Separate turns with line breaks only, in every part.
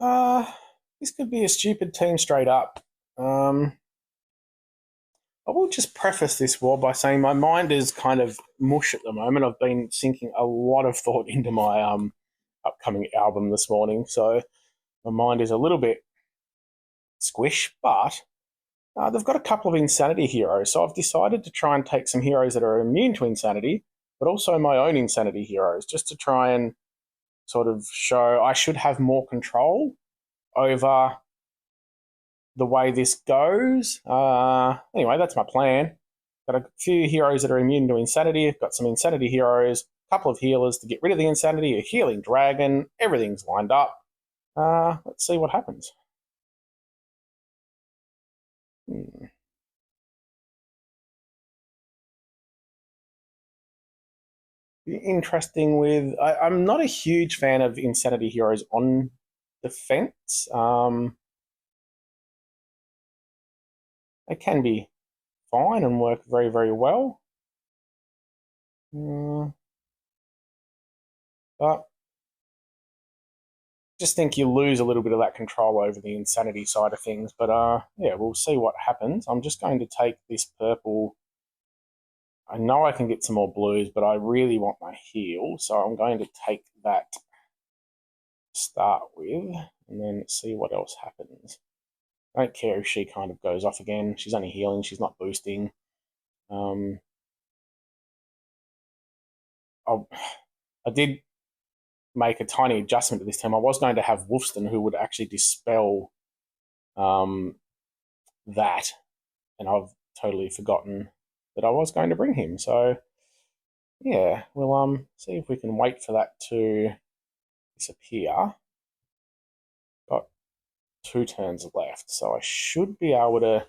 Uh, this could be a stupid team straight up. Um, I will just preface this war by saying my mind is kind of mush at the moment. I've been sinking a lot of thought into my upcoming album this morning, so my mind is a little bit squish, but they've got a couple of insanity heroes, so I've decided to try and take some heroes that are immune to insanity, but also my own insanity heroes, just to try and sort of show I should have more control over the way this goes. Anyway, that's my plan. Got a few heroes that are immune to insanity. Got some insanity heroes, a couple of healers to get rid of the insanity, a healing dragon. Everything's lined up. Let's see what happens. Hmm. Interesting with I'm not a huge fan of insanity heroes on defense. They can be fine and work very, very well. But just think you lose a little bit of that control over the insanity side of things. But yeah, we'll see what happens. I'm just going to take this purple. I know I can get some more blues, but I really want my heal, so I'm going to take that to start with, and then see what else happens. I don't care if she kind of goes off again. She's only healing. She's not boosting. Um, I did make a tiny adjustment to this team. I was going to have Wolfston, who would actually dispel um, that, and I've totally forgotten that I was going to bring him. So yeah, we'll see if we can wait for that to disappear. Got 2 turns left, so I should be able to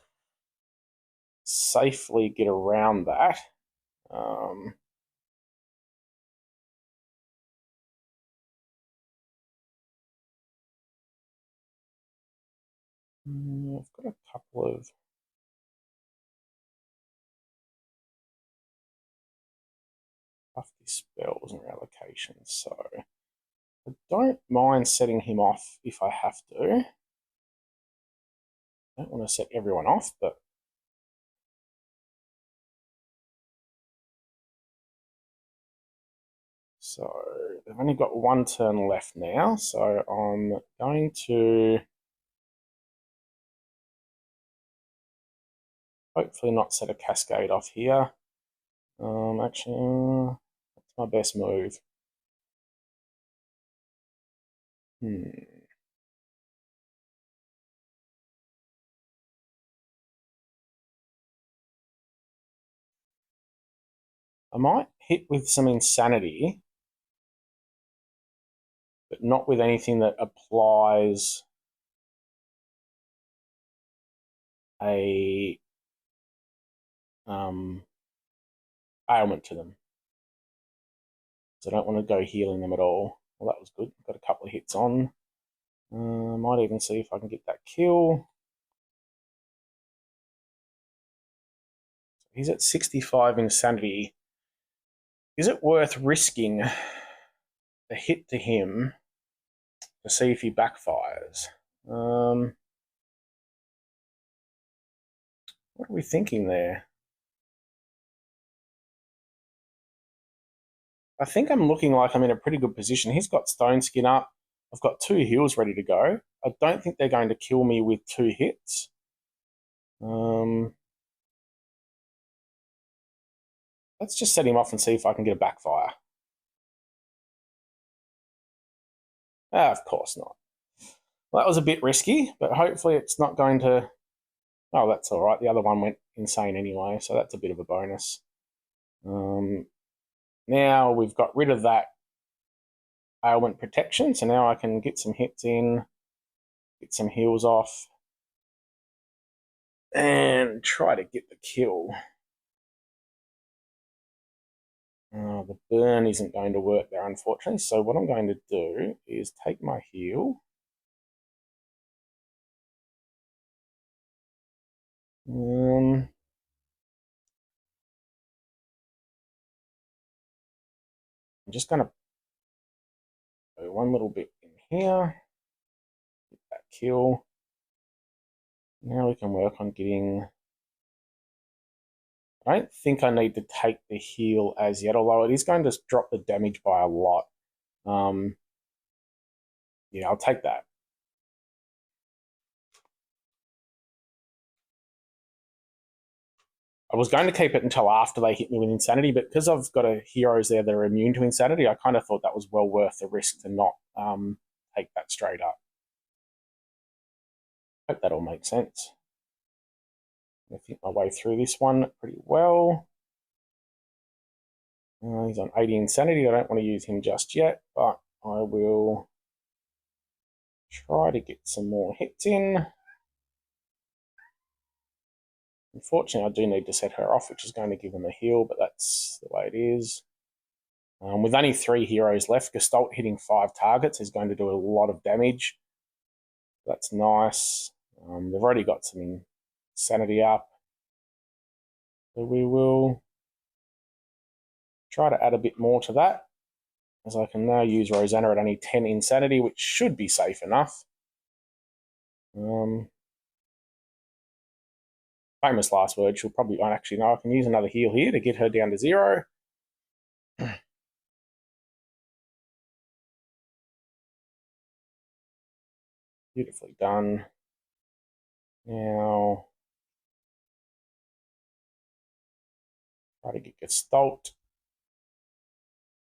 safely get around that. Um, I've got a couple of tough spells and allocations, so I don't mind setting him off if I have to. I don't want to set everyone off, but so they've only got 1 turn left now, so I'm going to hopefully not set a cascade off here. Actually, that's my best move. Hmm. I might hit with some insanity, but not with anything that applies a um, ailment to them. So I don't want to go healing them at all. Well, that was good. Got a couple of hits on. Might even see if I can get that kill. He's at 65 insanity. Is it worth risking a hit to him to see if he backfires? What are we thinking there? I think I'm looking like I'm in a pretty good position. He's got Stone Skin up. I've got 2 heals ready to go. I don't think they're going to kill me with 2 hits. Let's just set him off and see if I can get a backfire. Of course not. Well, that was a bit risky, but hopefully it's not going to... Oh, that's all right. The other one went insane anyway, so that's a bit of a bonus. Now we've got rid of that ailment protection, so now I can get some hits in, get some heals off, and try to get the kill. The burn isn't going to work there, unfortunately, so what I'm going to do is take my heal. I'm just going to go one little bit in here. kill. Now we can work on getting... I don't think I need to take the heal as yet, although it is going to drop the damage by a lot. Yeah, I'll take that. I was going to keep it until after they hit me with Insanity, but because I've got heroes there that are immune to Insanity, I kind of thought that was well worth the risk to not take that straight up. Hope that all makes sense. I think my way through this one pretty well. He's on 80 Insanity. I don't want to use him just yet, but I will try to get some more hits in. Unfortunately, I do need to set her off, which is going to give him a heal, but that's the way it is. With only 3 heroes left, Gestalt hitting 5 targets is going to do a lot of damage. That's nice. They've already got some Insanity up. So we will try to add a bit more to that, as I can now use Rosanna at only 10 Insanity, which should be safe enough. Famous last word, she'll probably... Actually, no, I can use another heal here to get her down to 0. Beautifully done. Now, try to get Gestalt.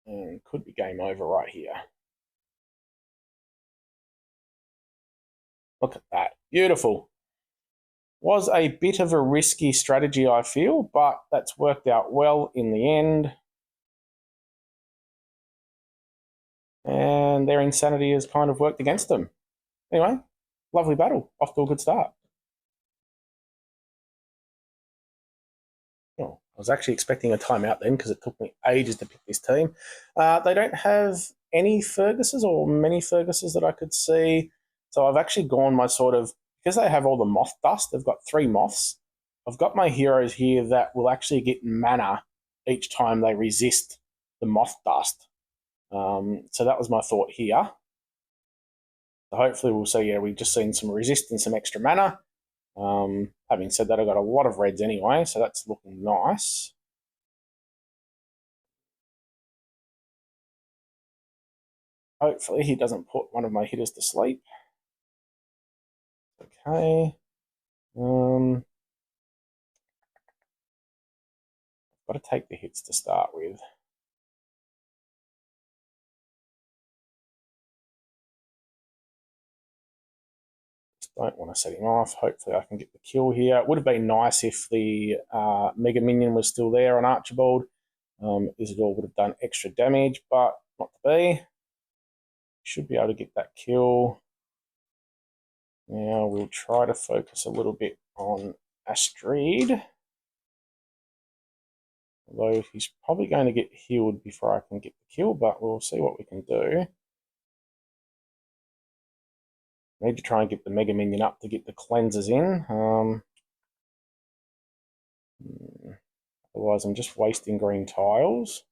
And could be game over right here. Look at that. Beautiful. Was a bit of a risky strategy, I feel, but that's worked out well in the end. And their Insanity has kind of worked against them. Anyway, lovely battle. Off to a good start. Oh, I was actually expecting a timeout then because it took me ages to pick this team. They don't have any Ferguses or many Ferguses that I could see. So I've actually gone my sort of... Because they have all the moth dust, they've got 3 moths. I've got my heroes here that will actually get mana each time they resist the moth dust. So that was my thought here. So hopefully we'll see, yeah, we've just seen some resistance, some extra mana. Having said that, I've got a lot of reds anyway, so that's looking nice. Hopefully he doesn't put one of my hitters to sleep. Okay. Got to take the hits to start with. Don't want to set him off. Hopefully I can get the kill here. It would have been nice if the Mega Minion was still there on Archibald. Isidore would have done extra damage, but not to be. Should be able to get that kill. Now we'll try to focus a little bit on Astrid. Although he's probably going to get healed before I can get the kill, but we'll see what we can do. Need to try and get the Mega Minion up to get the cleansers in. Otherwise, I'm just wasting green tiles.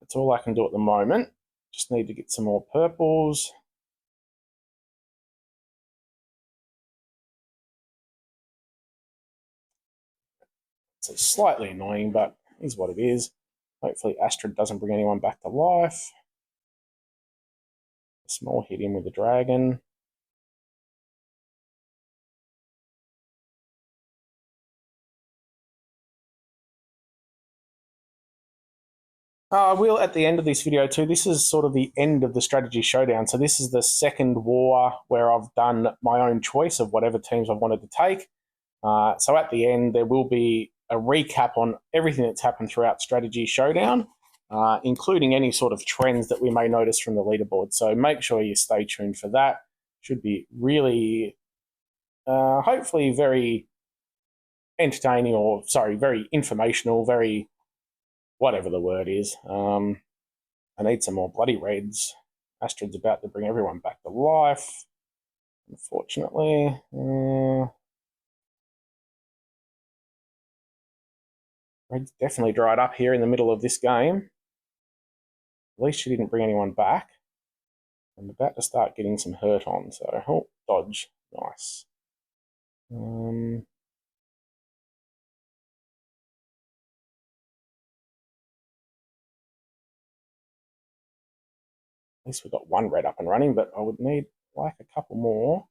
That's all I can do at the moment. Just need to get some more purples. So it's slightly annoying, but is what it is. Hopefully Astrid doesn't bring anyone back to life. A small hit in with the dragon. I will at the end of this video too. This is sort of the end of the Strategy Showdown. So this is the second war where I've done my own choice of whatever teams I wanted to take. So at the end, there will be a recap on everything that's happened throughout Strategy Showdown, including any sort of trends that we may notice from the leaderboard. So make sure you stay tuned for that. Should be really, hopefully very entertaining, or sorry, very informational, very whatever the word is. I need some more bloody reds. Astrid's about to bring everyone back to life, unfortunately. Red's definitely dried up here in the middle of this game. At least she didn't bring anyone back. I'm about to start getting some hurt on, so oh, dodge, nice. At least we've got one red up and running, but I would need like a couple more.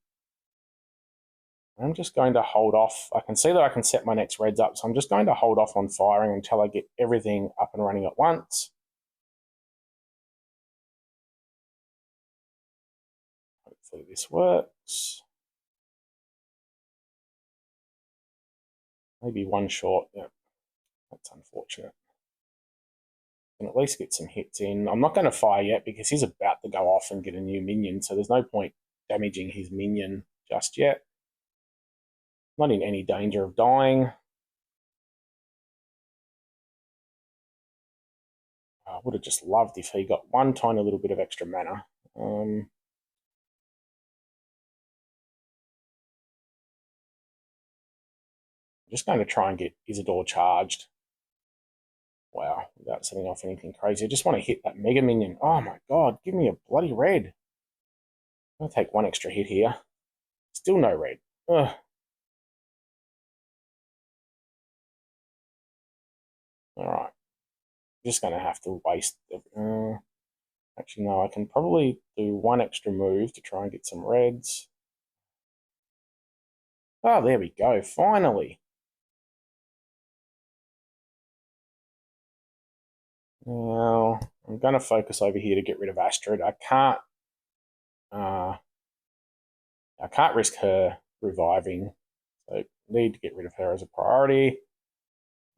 I'm just going to hold off. I can see that I can set my next reds up, so I'm just going to hold off on firing until I get everything up and running at once. Hopefully this works. Maybe one short. Yeah, that's unfortunate. Can at least get some hits in. I'm not going to fire yet because he's about to go off and get a new minion, so there's no point damaging his minion just yet. Not in any danger of dying. I would have just loved if he got one tiny little bit of extra mana. I'm just going to try and get Isidore charged. Wow, without setting off anything crazy. I just want to hit that Mega Minion. Oh my god, give me a bloody red. I'll take one extra hit here. Still no red. Ugh. Alright. Just going to have to waste... actually, no, I can probably do one extra move to try and get some reds. Oh, there we go. Finally. Now, I'm going to focus over here to get rid of Astrid. I can't risk her reviving, so need to get rid of her as a priority.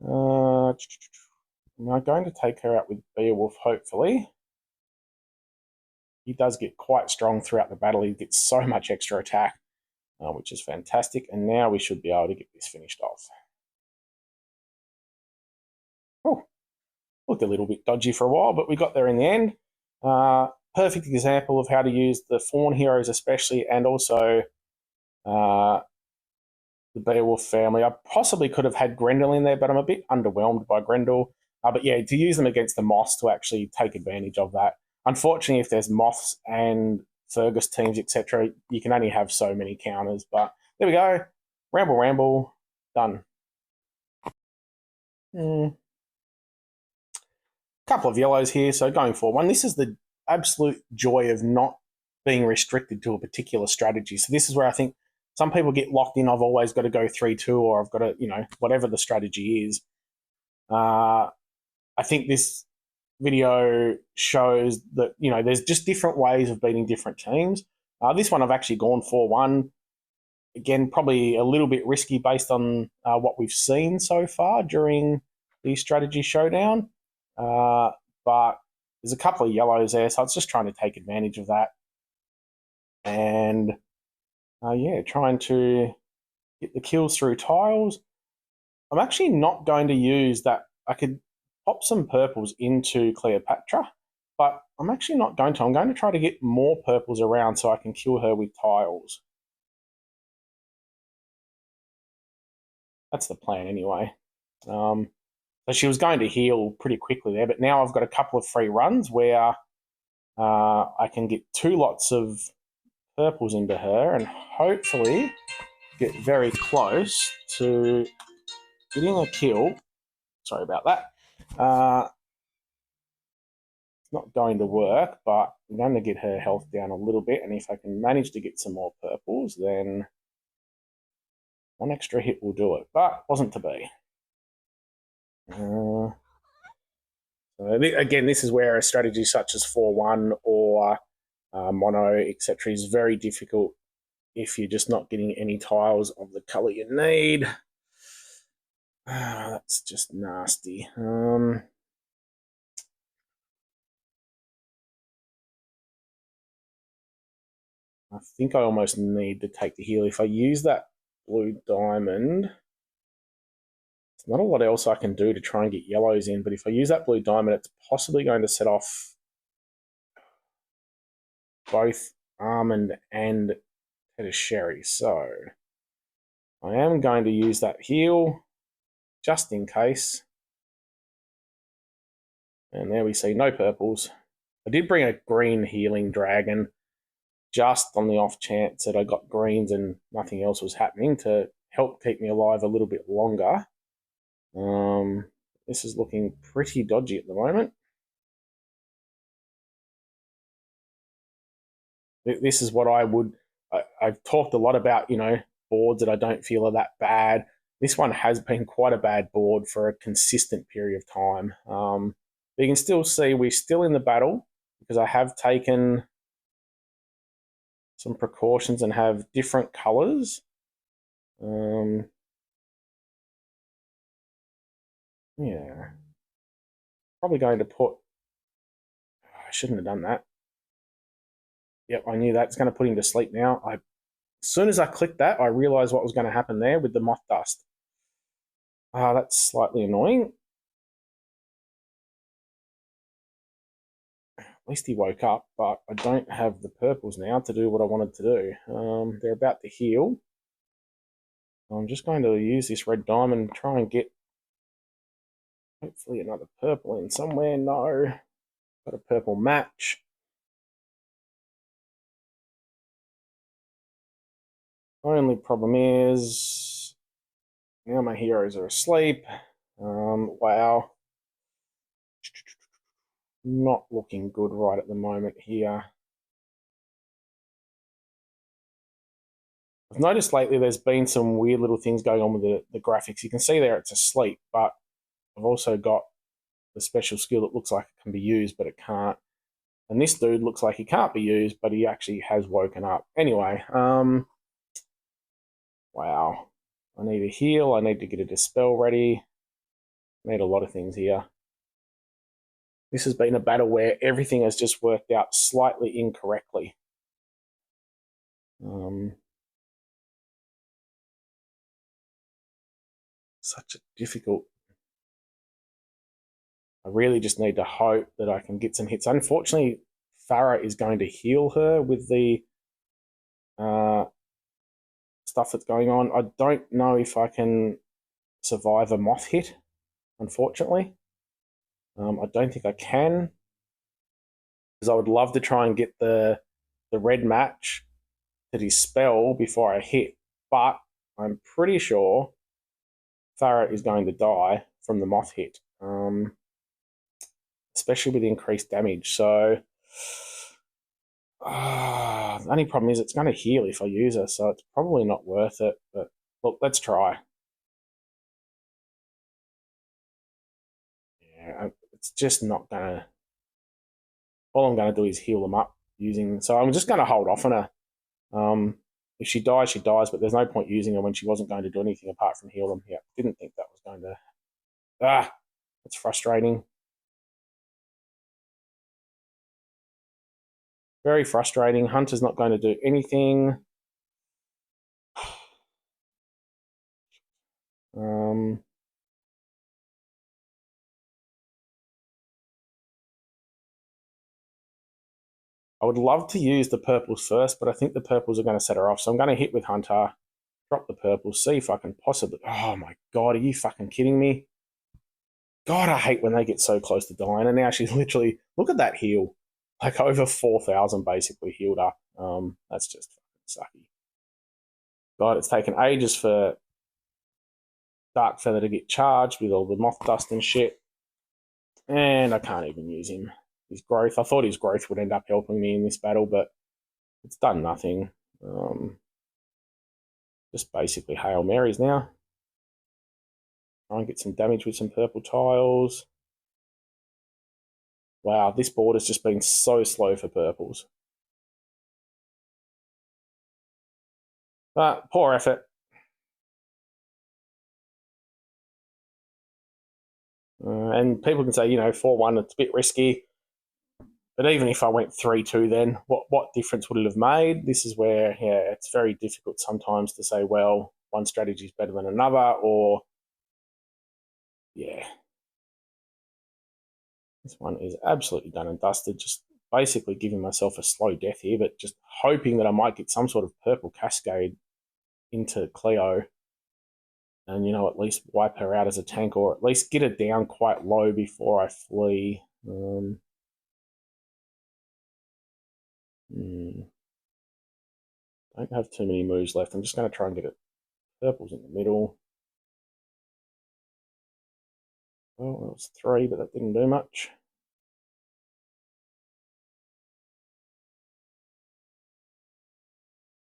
Am I going to take her out with Beowulf, hopefully? He does get quite strong throughout the battle. He gets so much extra attack, which is fantastic. And now we should be able to get this finished off. Oh, looked a little bit dodgy for a while, but we got there in the end. Perfect example of how to use the Fawn heroes especially, and also the Beowulf family. I possibly could have had Grendel in there, but I'm a bit underwhelmed by Grendel. But yeah, to use them against the Moths to actually take advantage of that. Unfortunately, if there's Moths and Fergus teams, etc., you can only have so many counters. But there we go. Ramble, ramble. Done. Couple of yellows here, so going for one. This is the absolute joy of not being restricted to a particular strategy. So this is where I think some people get locked in. I've always got to go 3-2, or I've got to, whatever the strategy is. I think this video shows that, there's just different ways of beating different teams. This one I've actually gone 4-1. Again, probably a little bit risky based on what we've seen so far during the Strategy Showdown. But there's a couple of yellows there, so it's just trying to take advantage of that. And, yeah, trying to get the kills through tiles. I'm actually not going to use that. I could pop some purples into Cleopatra, but I'm actually not going to. I'm going to try to get more purples around so I can kill her with tiles. That's the plan anyway. So she was going to heal pretty quickly there, but now I've got a couple of free runs where I can get 2 lots of purples into her and hopefully get very close to getting a kill. Sorry about that. It's not going to work, but I'm going to get her health down a little bit, and if I can manage to get some more purples, then one extra hit will do it, but wasn't to be. Again, this is where a strategy such as 4-1 or mono, etc., is very difficult if you're just not getting any tiles of the colour you need. That's just nasty. I think I almost need to take the heal. If I use that blue diamond, there's not a lot else I can do to try and get yellows in, but if I use that blue diamond, it's possibly going to set off both Almond and Sherry. So I am going to use that heal just in case. And there we see no purples. I did bring a green healing dragon just on the off chance that I got greens and nothing else was happening to help keep me alive a little bit longer. This is looking pretty dodgy at the moment. This is what I've talked a lot about, boards that I don't feel are that bad. This one has been quite a bad board for a consistent period of time. But you can still see we're still in the battle because I have taken some precautions and have different colours. Yeah. Probably going to put... I shouldn't have done that. Yep, I knew that's going to put him to sleep now. As soon as I clicked that, I realised what was going to happen there with the moth dust. That's slightly annoying. At least he woke up, but I don't have the purples now to do what I wanted to do. They're about to heal. I'm just going to use this red diamond and try and get hopefully another purple in somewhere. No. Got a purple match. Only problem is now my heroes are asleep. Wow. Not looking good right at the moment here. I've noticed lately there's been some weird little things going on with the graphics. You can see there it's asleep, but I've also got the special skill that looks like it can be used, but it can't. And this dude looks like he can't be used, but he actually has woken up. Anyway, wow. I need a heal. I need to get a dispel ready. I need a lot of things here. This has been a battle where everything has just worked out slightly incorrectly. Such a difficult... I really just need to hope that I can get some hits. Unfortunately, Farah is going to heal her with the stuff that's going on. I don't know if I can survive a moth hit, unfortunately. I don't think I can, because I would love to try and get the red match to dispel before I hit, but I'm pretty sure Farah is going to die from the moth hit, especially with increased damage. So the only problem is it's going to heal if I use her, so it's probably not worth it. But look, let's try. Yeah, it's just not going to... All I'm going to do is heal them up using... So I'm just going to hold off on her. If she dies, she dies, but there's no point using her when she wasn't going to do anything apart from heal them. Yeah, didn't think that was going to... That's frustrating. Very frustrating. Hunter's not going to do anything. I would love to use the purples first, but I think the purples are going to set her off. So I'm going to hit with Hunter, drop the purples, see if I can possibly... Oh my God, are you fucking kidding me? God, I hate when they get so close to dying. And now she's literally... Look at that heal. Like over 4,000 basically healed up. That's just fucking sucky. God, it's taken ages for Dark Feather to get charged with all the moth dust and shit. And I can't even use him. His growth. I thought his growth would end up helping me in this battle, but it's done nothing. Just basically Hail Marys now. Try and get some damage with some purple tiles. Wow, this board has just been so slow for purples. But poor effort. And people can say, 4-1, it's a bit risky. But even if I went 3-2 then, what difference would it have made? This is where, it's very difficult sometimes to say, well, one strategy is better than another, or, yeah. This one is absolutely done and dusted, just basically giving myself a slow death here, but just hoping that I might get some sort of purple cascade into Cleo and, at least wipe her out as a tank, or at least get her down quite low before I flee. Don't have too many moves left. I'm just going to try and get it. Purple's in the middle. Well, that was 3, but that didn't do much.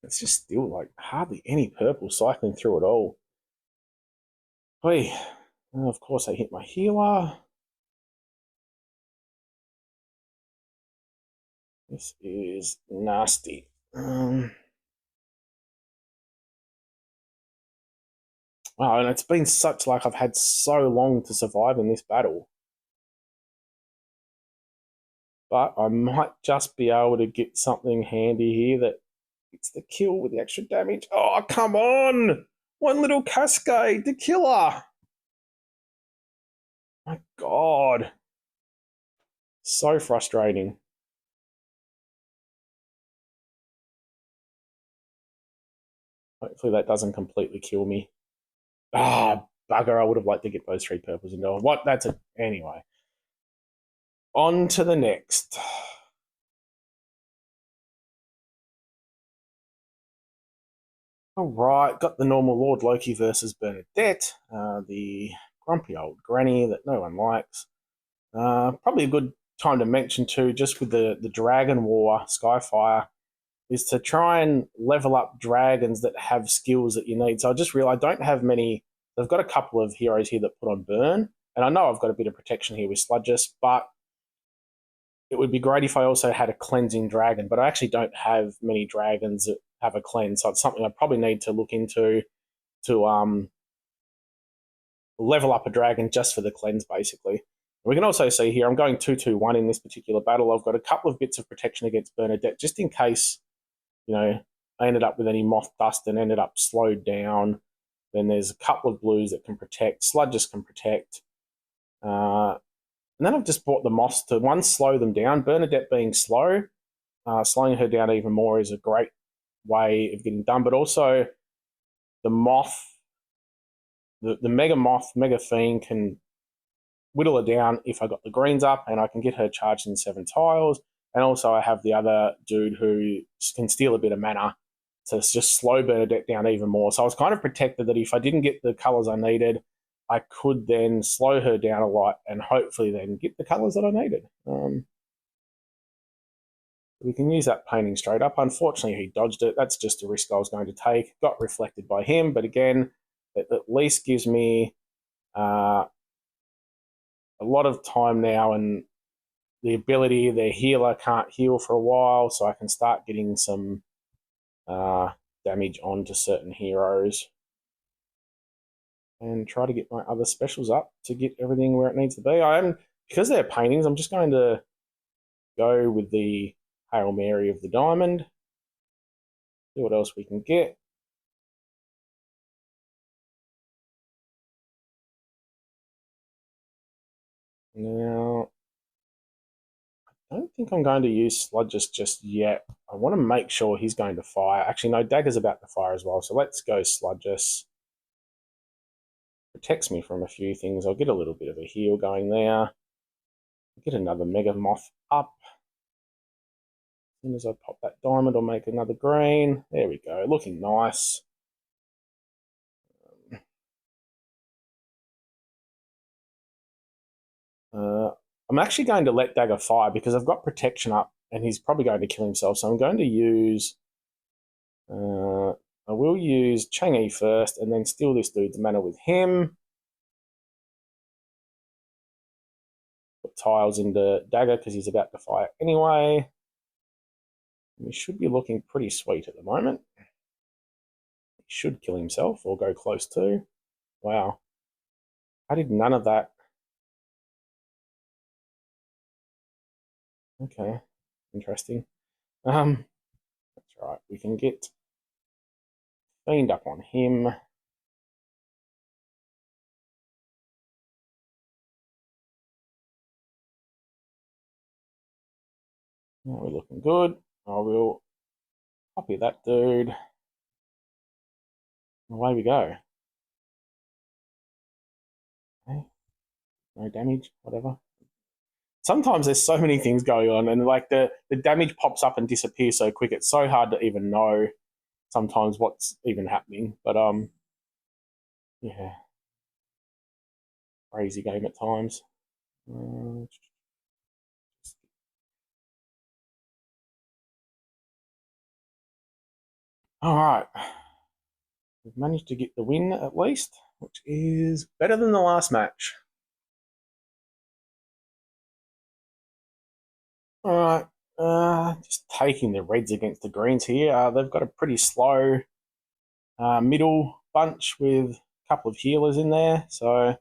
It's just still like hardly any purple cycling through at all. Hey, of course I hit my healer. This is nasty. Wow, and it's been such like I've had so long to survive in this battle. But I might just be able to get something handy here that it's the kill with the extra damage. Oh, come on! One little cascade, the killer! My God. So frustrating. Hopefully that doesn't completely kill me. Ah, bugger, I would have liked to get those 3 purples into it. What? That's it. Anyway. On to the next. All right, got the normal Lord Loki versus Bernadette, the grumpy old granny that no one likes. Probably a good time to mention too, just with the Dragon War Skyfire, is to try and level up dragons that have skills that you need. So I just realized I don't have many. I've got a couple of heroes here that put on burn, and I know I've got a bit of protection here with Sludgess, but it would be great if I also had a cleansing dragon, but I actually don't have many dragons that have a cleanse, so it's something I probably need to look into to level up a dragon just for the cleanse, basically. We can also see here I'm going 2-2-1 in this particular battle. I've got a couple of bits of protection against Bernadette, just in case, I ended up with any moth dust and ended up slowed down. Then there's a couple of blues that can protect. Sludges can protect. And then I've just brought the moths to, one, slow them down. Bernadette being slow, slowing her down even more is a great way of getting done. But also the moth, the Mega Moth, Mega Fiend can whittle her down if I got the greens up, and I can get her charged in 7 tiles. And also I have the other dude who can steal a bit of mana to just slow Bernadette down even more. So I was kind of protected that if I didn't get the colours I needed, I could then slow her down a lot and hopefully then get the colours that I needed. We can use that painting straight up. Unfortunately, he dodged it. That's just a risk I was going to take. Got reflected by him, but again, it at least gives me a lot of time now and the ability. Their healer can't heal for a while, so I can start getting some damage onto certain heroes and try to get my other specials up to get everything where it needs to be. Because they're paintings, I'm just going to go with the Hail Mary of the Diamond. See what else we can get. Now, I don't think I'm going to use Sludgess just yet. I want to make sure he's going to fire. Actually, no, Dagger's about to fire as well, so let's go Sludgess. Protects me from a few things. I'll get a little bit of a heal going there. Get another Mega Moth up. As soon as I pop that diamond, I'll make another green. There we go, looking nice. I'm actually going to let Dagger fire because I've got protection up and he's probably going to kill himself. So I'm going to use... I will use Chang'e first and then steal this dude's mana with him. Put tiles into Dagger because he's about to fire anyway. We should be looking pretty sweet at the moment. He should kill himself or go close to. Wow. I did none of that. Okay. Interesting. That's right. We can get Fiend up on him. We're looking good. I will copy that dude. Away we go. Okay. No damage, whatever. sometimes there's so many things going on, and like the damage pops up and disappears so quick. It's so hard to even know sometimes what's even happening. But yeah, crazy game at times. All right, we've managed to get the win at least, which is better than the last match. All right, just taking the Reds against the Greens here. They've got a pretty slow middle bunch with a couple of healers in there, so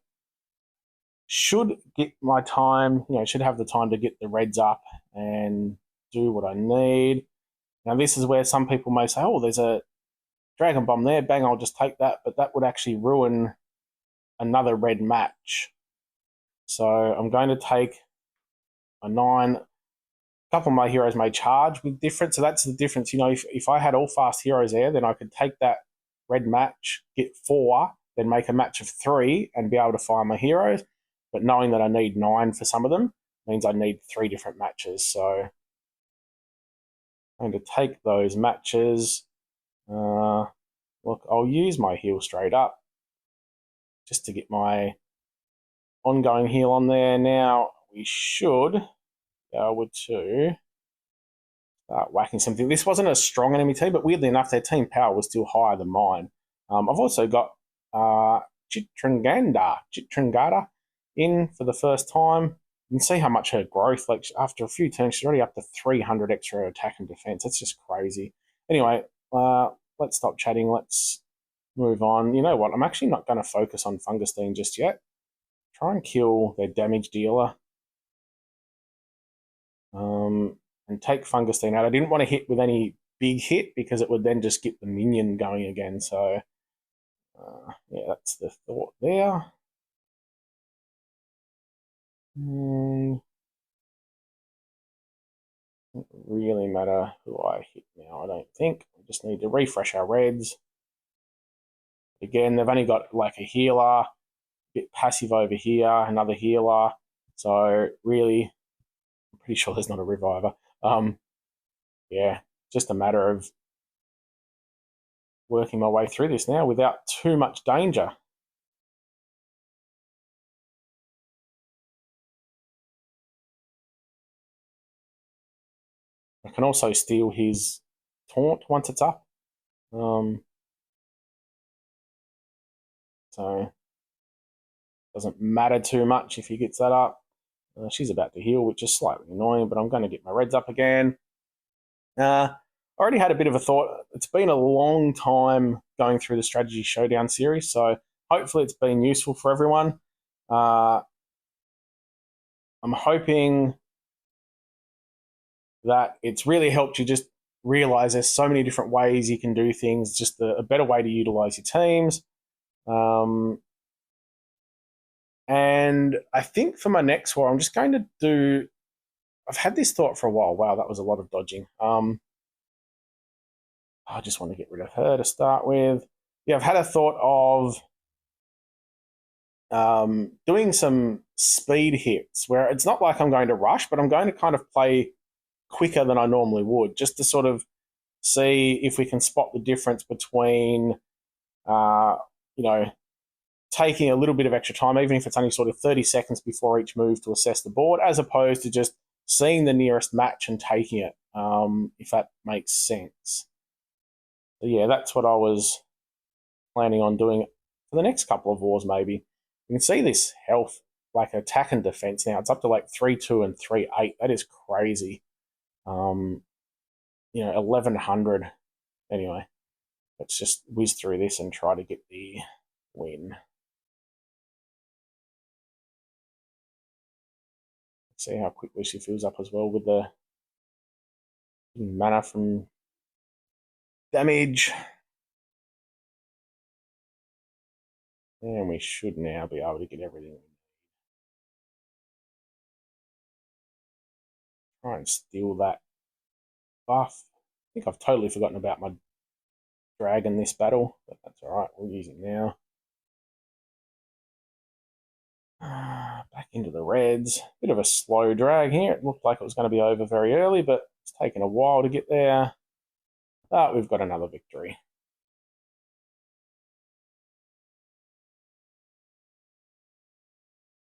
should get my time. Should have the time to get the Reds up and do what I need. Now, this is where some people may say, "Oh, there's a Dragon Bomb there. Bang! I'll just take that," but that would actually ruin another red match. So I'm going to take a 9. A couple of my heroes may charge with different, so that's the difference. If I had all fast heroes there, then I could take that red match, get 4, then make a match of 3 and be able to fire my heroes. But knowing that I need 9 for some of them means I need 3 different matches. So I'm going to take those matches. Look, I'll use my heal straight up just to get my ongoing heal on there. Now we should be able to start whacking something. This wasn't a strong enemy team, but weirdly enough, their team power was still higher than mine. I've also got Chitrangada in for the first time. You can see how much her growth, like after a few turns, she's already up to 300 extra attack and defense. That's just crazy. Anyway, let's stop chatting. Let's move on. You know what? I'm actually not going to focus on Fungustine just yet. Try and kill their damage dealer. And take Fungustine out. I didn't want to hit with any big hit because it would then just get the minion going again. So, yeah, that's the thought there. Doesn't really matter who I hit now, I don't think. We just need to refresh our Reds. Again, they've only got like a healer, a bit passive over here, another healer. So, really, I'm pretty sure there's not a reviver. Yeah, just a matter of working my way through this now without too much danger. I can also steal his taunt once it's up. So doesn't matter too much if he gets that up. She's about to heal, which is slightly annoying, but I'm going to get my Reds up again. I already had a bit of a thought. It's been a long time going through the Strategy Showdown series, so hopefully it's been useful for everyone. I'm hoping that it's really helped you just realize there's so many different ways you can do things, just a better way to utilize your teams. And I think for my next war, I'm just going to do. I've had this thought for a while. Wow, that was a lot of dodging. I just want to get rid of her to start with. Yeah, I've had a thought of doing some speed hits where it's not like I'm going to rush, but I'm going to kind of play quicker than I normally would, just to sort of see if we can spot the difference between, you know, taking a little bit of extra time, even if it's only sort of 30 seconds before each move to assess the board, as opposed to just seeing the nearest match and taking it, if that makes sense. So yeah, that's what I was planning on doing for the next couple of wars, maybe. You can see this health, like attack and defense now. It's up to like 3-2 and 3-8. That is crazy. 1,100. Anyway, let's just whiz through this and try to get the win. See how quickly she fills up as well with the mana from damage. And we should now be able to get everything. Try and steal that buff. I think I've totally forgotten about my dragon this battle, but that's alright, we'll use it now. Back into the reds. Bit of a slow drag here. It looked like it was going to be over very early, but it's taken a while to get there. But we've got another victory.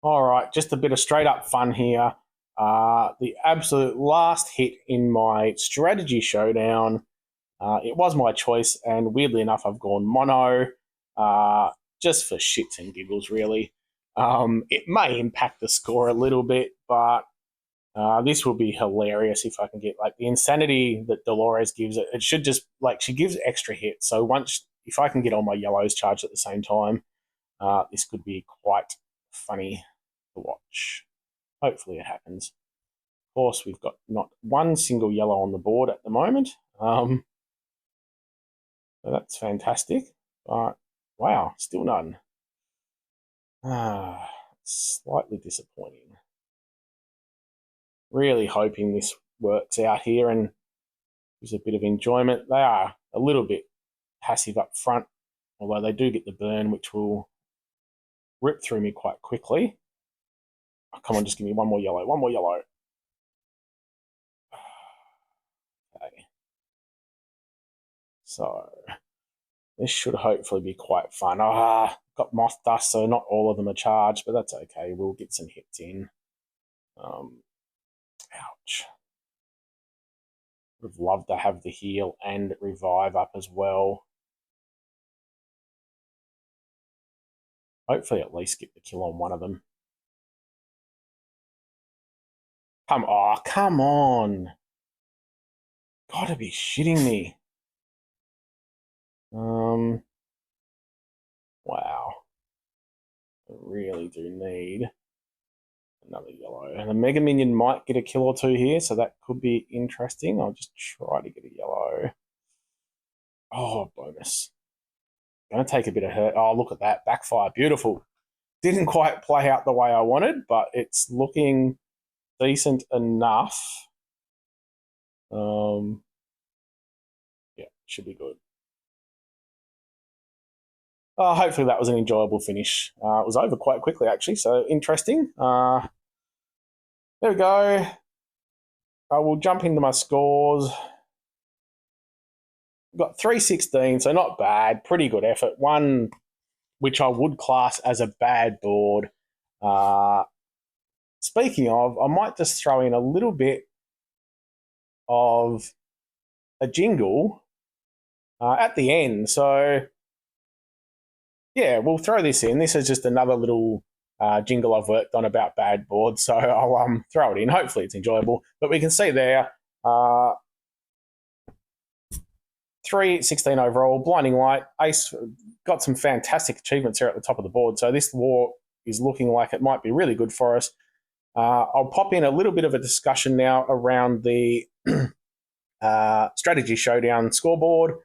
All right, just a bit of straight up fun here. The absolute last hit in my strategy showdown. It was my choice, and weirdly enough, I've gone mono, just for shits and giggles, really. It may impact the score a little bit, but this will be hilarious if I can get like the insanity that Dolores gives. It should just like she gives extra hits. So if I can get all my yellows charged at the same time, this could be quite funny to watch. Hopefully it happens. Of course, we've got not one single yellow on the board at the moment. So that's fantastic. But wow, still none. Slightly disappointing. Really hoping this works out here and gives a bit of enjoyment. They are a little bit passive up front, although they do get the burn, which will rip through me quite quickly. Oh, come on, just give me one more yellow. One more yellow. Okay. So this should hopefully be quite fun. Got moth dust, so not all of them are charged, but that's okay. We'll get some hits in. Ouch. Would have loved to have the heal and revive up as well. Hopefully at least get the kill on one of them. Come on. Gotta be shitting me. Wow. I really do need another yellow. And the Mega Minion might get a kill or two here, so that could be interesting. I'll just try to get a yellow. Oh, bonus. Going to take a bit of hurt. Oh, look at that. Backfire. Beautiful. Didn't quite play out the way I wanted, but it's looking decent enough. Yeah, should be good. Hopefully that was an enjoyable finish. It was over quite quickly, actually, so interesting. There we go. I will jump into my scores. Got 316, so not bad. Pretty good effort. One which I would class as a bad board. Speaking of, I might just throw in a little bit of a jingle at the end. So, yeah, we'll throw this in. This is just another little jingle I've worked on about bad boards, so I'll throw it in. Hopefully it's enjoyable. But we can see there, 316 overall, blinding light, ace, got some fantastic achievements here at the top of the board. So this war is looking like it might be really good for us. I'll pop in a little bit of a discussion now around the Strategy Showdown scoreboard.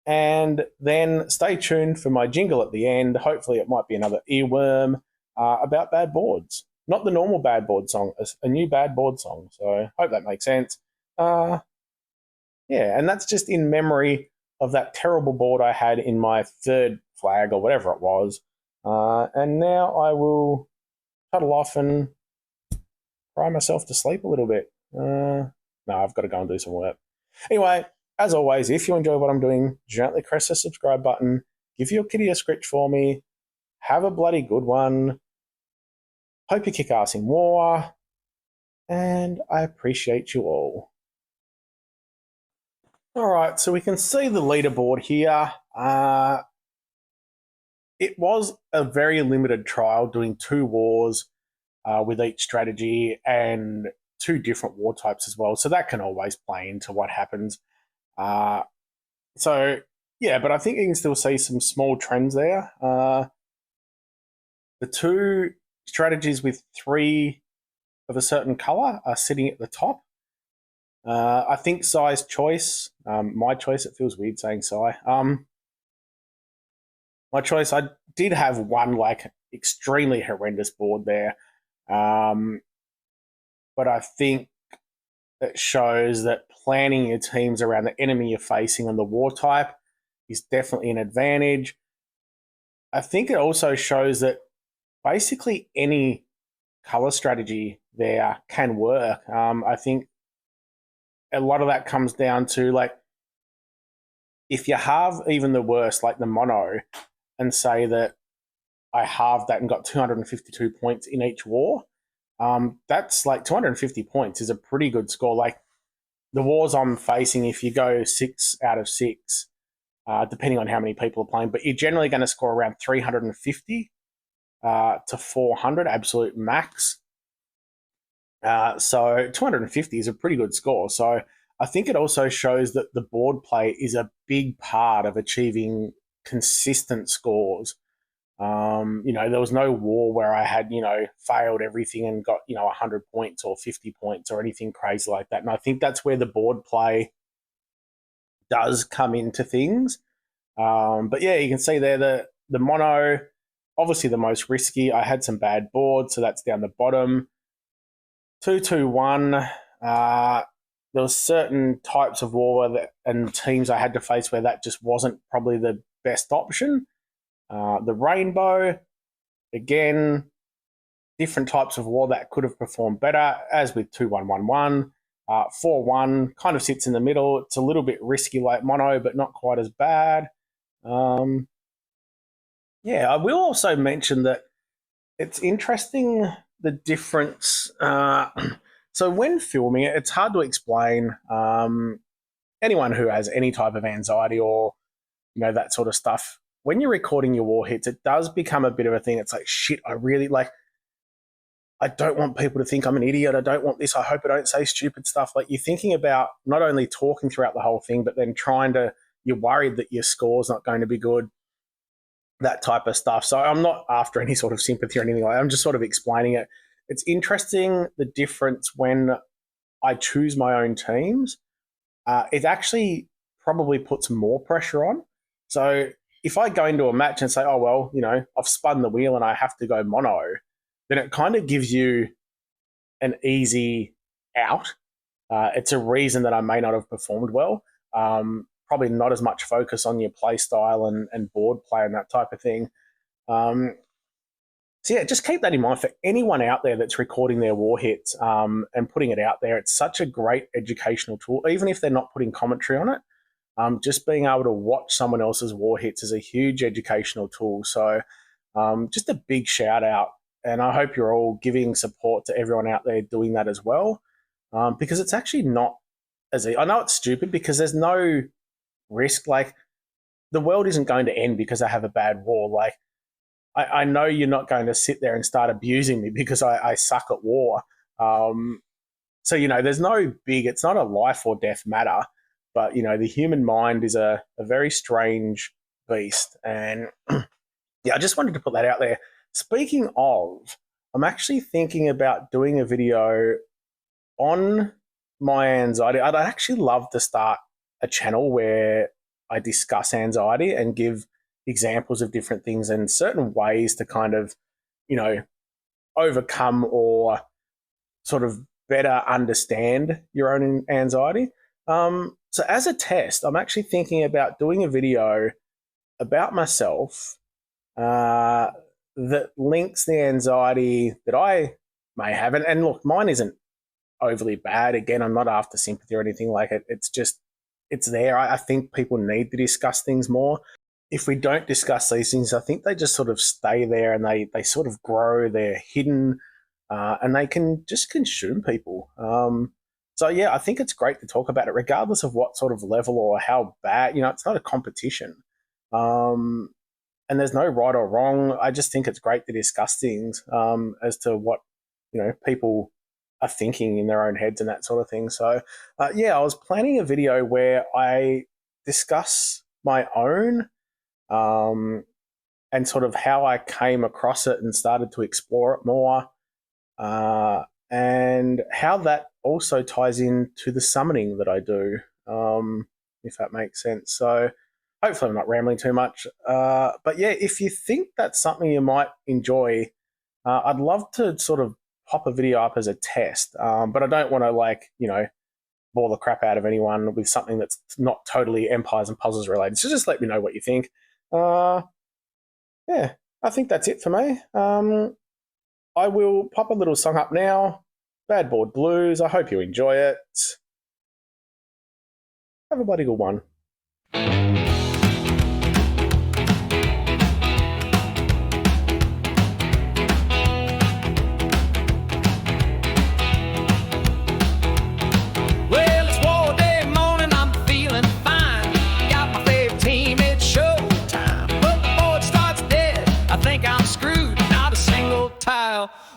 And then stay tuned for my jingle at the end. Hopefully it might be another earworm about bad boards. Not the normal bad board song, a new bad board song. So hope that makes sense. Yeah, and that's just in memory of that terrible board I had in my third flag or whatever it was. And now I will cuddle off and cry myself to sleep a little bit. No, I've got to go and do some work. Anyway, as always, if you enjoy what I'm doing, gently press the subscribe button. Give your kitty a scritch for me. Have a bloody good one. Hope you kick ass in war. And I appreciate you all. All right, so we can see the leaderboard here. It was a very limited trial doing 2 wars with each strategy and 2 different war types as well. So that can always play into what happens. So, yeah, but I think you can still see some small trends there. The 2 strategies with 3 of a certain color are sitting at the top. I think Sai's choice, my choice, it feels weird saying Sai. My choice, I did have one like extremely horrendous board there. But I think it shows that planning your teams around the enemy you're facing and the war type is definitely an advantage. I think it also shows that basically any color strategy there can work. I think a lot of that comes down to, like, if you have even the worst, like the mono, and say that I halved that and got 252 points in each war, that's like 250 points is a pretty good score. Like the wars I'm facing, if you go 6 out of 6, depending on how many people are playing, but you're generally going to score around 350 to 400 absolute max. So 250 is a pretty good score. So I think it also shows that the board play is a big part of achieving consistent scores. There was no war where I had, failed everything and got, 100 points or 50 points or anything crazy like that. And I think that's where the board play does come into things. But yeah, you can see there the mono, obviously the most risky. I had some bad boards, so that's down the bottom. 2-2-1. There was certain types of war and teams I had to face where that just wasn't probably the best option. The rainbow, again, different types of war that could have performed better, as with 2-1-1-1. 4-1 kind of sits in the middle. It's a little bit risky like mono, but not quite as bad. I will also mention that it's interesting the difference. So when filming it, it's hard to explain. Anyone who has any type of anxiety or, that sort of stuff, when you're recording your war hits, it does become a bit of a thing. It's like, shit, I don't want people to think I'm an idiot. I don't want this. I hope I don't say stupid stuff. Like, you're thinking about not only talking throughout the whole thing, but then you're worried that your score's not going to be good, that type of stuff. So I'm not after any sort of sympathy or anything like that. I'm just sort of explaining it. It's interesting the difference when I choose my own teams. It actually probably puts more pressure on. So if I go into a match and say, oh, well, I've spun the wheel and I have to go mono, then it kind of gives you an easy out. It's a reason that I may not have performed well. Probably not as much focus on your play style and board play and that type of thing. So yeah, just keep that in mind for anyone out there that's recording their war hits and putting it out there. It's such a great educational tool, even if they're not putting commentary on it. Just being able to watch someone else's war hits is a huge educational tool. So just a big shout out. And I hope you're all giving support to everyone out there doing that as well, because it's actually not as I know it's stupid because there's no risk. Like, the world isn't going to end because I have a bad war. Like, I know you're not going to sit there and start abusing me because I suck at war. So, there's no it's not a life or death matter, but, the human mind is a very strange beast. And yeah, I just wanted to put that out there. Speaking of, I'm actually thinking about doing a video on my anxiety. I'd actually love to start a channel where I discuss anxiety and give examples of different things and certain ways to kind of, overcome or sort of better understand your own anxiety. So as a test, I'm actually thinking about doing a video about myself that links the anxiety that I may have. And look, mine isn't overly bad. Again, I'm not after sympathy or anything like it. It's just, it's there. I think people need to discuss things more. If we don't discuss these things, I think they just sort of stay there and they sort of grow. They're hidden and they can just consume people. So, yeah, I think it's great to talk about it, regardless of what sort of level or how bad. It's not a competition. And there's no right or wrong. I just think it's great to discuss things as to what, people are thinking in their own heads and that sort of thing. So, I was planning a video where I discuss my own and sort of how I came across it and started to explore it more and how that also ties into the summoning that I do, if that makes sense. So hopefully I'm not rambling too much. But yeah, if you think that's something you might enjoy, I'd love to sort of pop a video up as a test. But I don't want to bore the crap out of anyone with something that's not totally Empires and Puzzles related. So just let me know what you think. Yeah. I think that's it for me. I will pop a little song up now. Bad Board Blues. I hope you enjoy it. Have a bloody good one.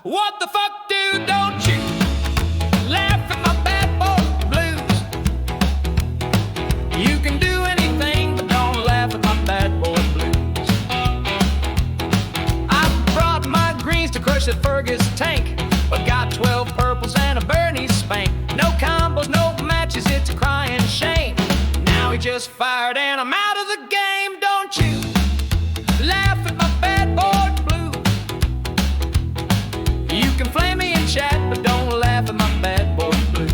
What the fuck, dude, don't you laugh at my bad boy blues. You can do anything, but don't laugh at my bad boy blues. I brought my greens to crush that Fergus tank, but got 12 purples and a Bernie spank. No combos, no matches, it's a crying shame. Now he just fired and I'm out of the game. Don't you laugh at my bad boy blues. You can flame me and chat, but don't laugh at my bad boy blues.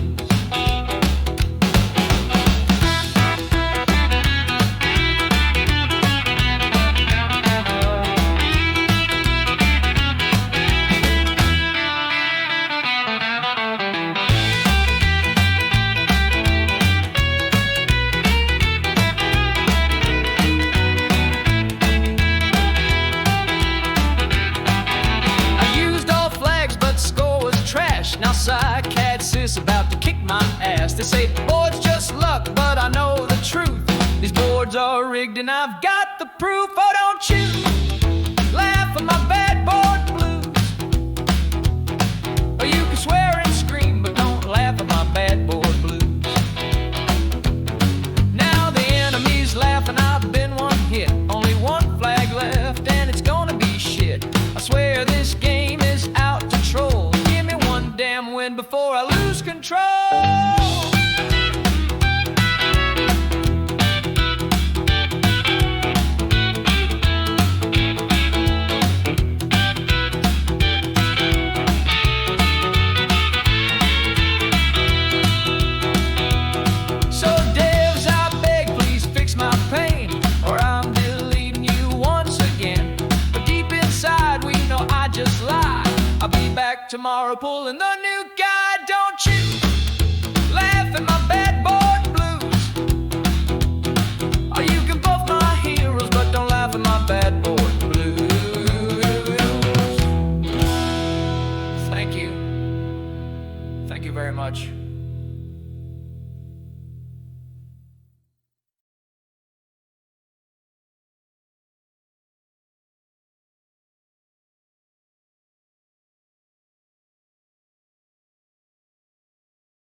Now Psy-Cat sis about to kick my ass. They say, boy, it's just luck, but I know the truth. These boards are rigged and I've got the proof. Oh, don't you laugh at my bad board blues. Or you can swear and scream, but don't laugh at my bad board blues. Now the enemy's laughing, I've been one hit. Only one flag left and it's gonna be shit. I swear this game is out to troll. Damn win before I lose control. So devs, I beg, please fix my pain, or I'm deleting you once again. But deep inside we know I just lied. I'll be back tomorrow pulling the new